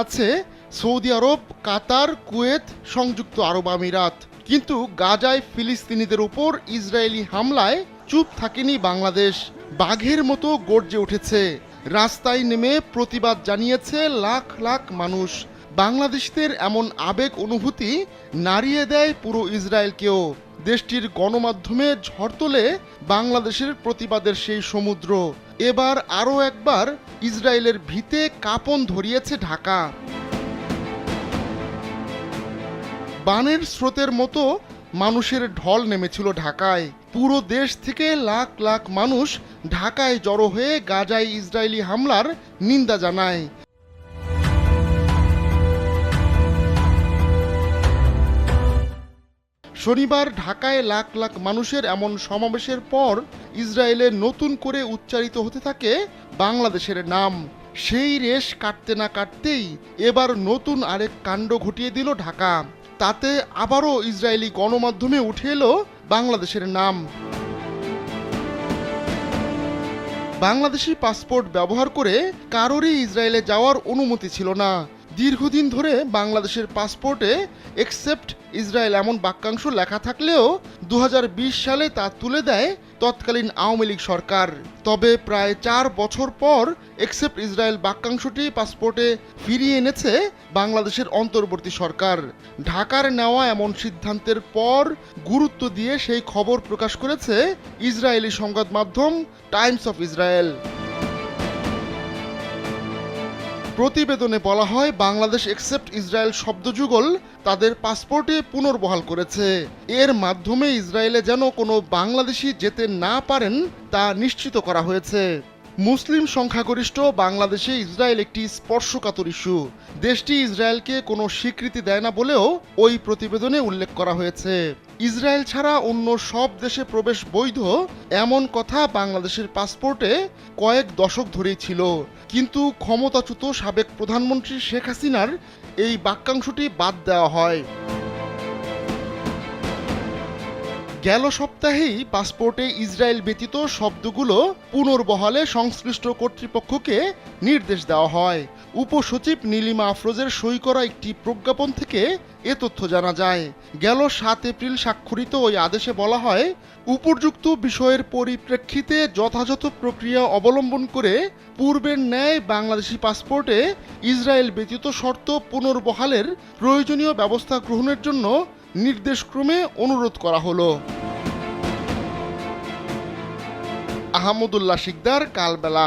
আছে সৌদি আরব, কাতার, কুয়েত, সংযুক্ত আরব আমিরাত। কিন্তু গাজায় ফিলিস্তিনিদের উপর ইসরায়েলি হামলায় চুপ থাকেনি বাংলাদেশ। বাঘের মতো গর্জে উঠেছে, রাস্তায় নেমে প্রতিবাদ জানিয়েছে লাখ লাখ মানুষ। বাংলাদেশিদের এমন আবেগ অনুভূতি নাড়িয়ে দেয় পুরো ইসরায়েলকেও। দেশটির গণমাধ্যমে ঝড় তোলে বাংলাদেশের প্রতিবাদের সেই সমুদ্র। এবার আরও একবার ইসরায়েলের ভিতে কাঁপন ধরিয়েছে ঢাকা। বানের স্রোতের মতো মানুষের ঢল নেমেছিল ঢাকায়। পুরো দেশ থেকে লাখ লাখ মানুষ ঢাকায় জড়ো হয়ে গাজায় ইসরায়েলি হামলার নিন্দা জানায়। শনিবার ঢাকায় লাখ লাখ মানুষের এমন সমাবেশের পর ইসরায়েলে নতুন করে উচ্চারিত হতে থাকে বাংলাদেশের নাম। সেই রেশ কাটতে না কাটতেই এবার নতুন আরেক কাণ্ড ঘটিয়ে দিল ঢাকা। তাতে আবারও ইসরায়েলি গণমাধ্যমে উঠে এলো বাংলাদেশের নাম। বাংলাদেশি পাসপোর্ট ব্যবহার করে কারোরই ইসরায়েলে যাওয়ার অনুমতি ছিল না। দীর্ঘদিন ধরে বাংলাদেশের পাসপোর্টে এক্সেপ্ট ইসরায়েল এমন বাক্যাংশ লেখা থাকলেও 2020 সালে তা তুলে দেয় তৎকালীন আওয়ামী লীগ সরকার। তবে প্রায় 4 বছর পর এক্সেপ্ট ইসরায়েল বাক্যাংশটি পাসপোর্টে ফিরিয়ে এনেছে বাংলাদেশের অন্তর্বর্তী সরকার। ঢাকার নেওয়া এমন সিদ্ধান্তের পর গুরুত্ব দিয়ে সেই খবর প্রকাশ করেছে ইসরায়েলি সংবাদ মাধ্যম টাইমস অফ ইসরায়েল। প্রতিবেদনে বলা হয়, বাংলাদেশ এক্সেপ্ট ইসরায়েল শব্দযুগল তাদের পাসপোর্টে পুনর্বহাল করেছে। এর মাধ্যমে ইসরায়েলে যেন কোনো বাংলাদেশি যেতে না পারেন তা নিশ্চিত করা হয়েছে। মুসলিম সংখ্যাগরিষ্ঠ বাংলাদেশে ইসরায়েল একটি স্পর্শকাতর ইস্যু। দেশটি ইসরায়েলকে কোনো স্বীকৃতি দেয় না বলেও ওই প্রতিবেদনে উল্লেখ করা হয়েছে। ইসরায়েল ছাড়া অন্য সব দেশে প্রবেশ বৈধ এমন কথা বাংলাদেশের পাসপোর্টে কয়েক দশক ধরেই ছিল। কিন্তু ক্ষমতাচ্যুত সাবেক প্রধানমন্ত্রী শেখ হাসিনার এই বাক্যাংশটি বাদ দেওয়া হয়। গেল সপ্তাহেই পাসপোর্টে ইসরায়েল ব্যতীত শব্দগুলো পুনর্বহালে সংশ্লিষ্ট কর্তৃপক্ষকে নির্দেশ দেওয়া হয়। উপসচিব নীলিমা আফরোজের সই করা একটি প্রজ্ঞাপন থেকে এ তথ্য জানা যায়। গেল 7 এপ্রিল স্বাক্ষরিত ওই আদেশে বলা হয়, উপযুক্ত বিষয়ের পরিপ্রেক্ষিতে যথাযথ প্রক্রিয়া অবলম্বন করে পূর্বের ন্যায় বাংলাদেশি পাসপোর্টে ইসরায়েল ব্যতীত শর্ত পুনর্বহালের প্রয়োজনীয় ব্যবস্থা গ্রহণের জন্য নির্দেশক্রমে অনুরোধ করা হলো। আহমদুল্লাহ শিকদার, কালবেলা।